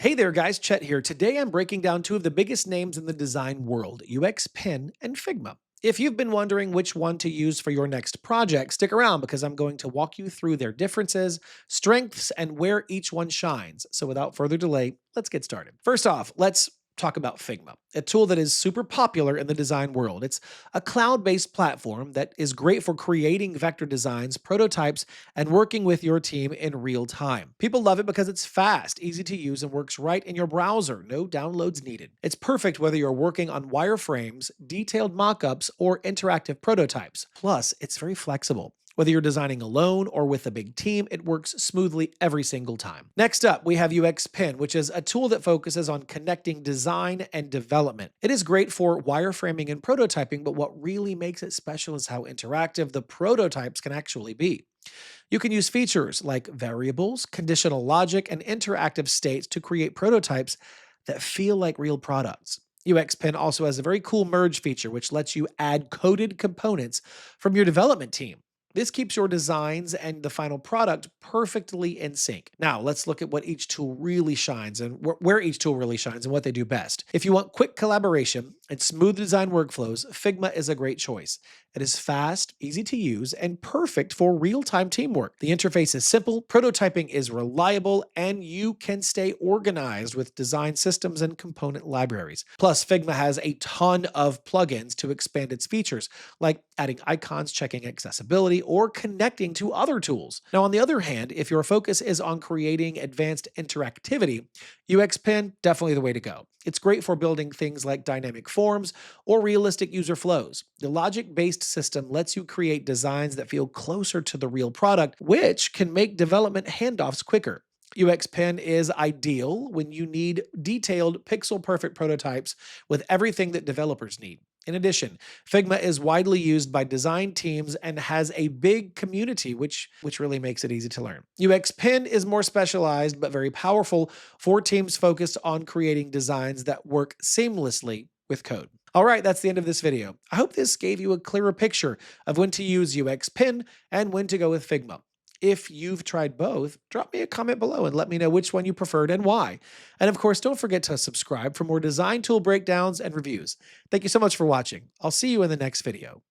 Hey there, guys. Chet here. Today I'm breaking down two of the biggest names in the design world, UXPin and Figma. If you've been wondering which one to use for your next project, stick around because I'm going to walk you through their differences, strengths, and where each one shines. So without further delay, let's get started. First off, let's talk about Figma, a tool that is super popular in the design world. It's a cloud based platform that is great for creating vector designs, prototypes, and working with your team in real time. People love it because it's fast, easy to use, and works right in your browser. No downloads needed. It's perfect whether you're working on wireframes, detailed mockups, or interactive prototypes. Plus, it's very flexible. Whether you're designing alone or with a big team, it works smoothly every single time. Next up, we have UXPin, which is a tool that focuses on connecting design and development. It is great for wireframing and prototyping, but what really makes it special is how interactive the prototypes can actually be. You can use features like variables, conditional logic, and interactive states to create prototypes that feel like real products. UXPin also has a very cool merge feature, which lets you add coded components from your development team. This keeps your designs and the final product perfectly in sync. Now, let's look at what each tool really shines and where each tool really shines and what they do best. If you want quick collaboration and smooth design workflows, Figma is a great choice. It is fast, easy to use, and perfect for real-time teamwork. The interface is simple, prototyping is reliable, and you can stay organized with design systems and component libraries. Plus, Figma has a ton of plugins to expand its features, like adding icons, checking accessibility, or connecting to other tools. Now, on the other hand, if your focus is on creating advanced interactivity, UXPin, definitely the way to go. It's great for building things like dynamic forms or realistic user flows. The logic-based system lets you create designs that feel closer to the real product, which can make development handoffs quicker. UXPen is ideal when you need detailed, pixel-perfect prototypes with everything that developers need. In addition, Figma is widely used by design teams and has a big community, which really makes it easy to learn. UXPin is more specialized but very powerful for teams focused on creating designs that work seamlessly with code. All right, that's the end of this video. I hope this gave you a clearer picture of when to use UXPin and when to go with Figma. If you've tried both, drop me a comment below and let me know which one you preferred and why. And of course, don't forget to subscribe for more design tool breakdowns and reviews. Thank you so much for watching. I'll see you in the next video.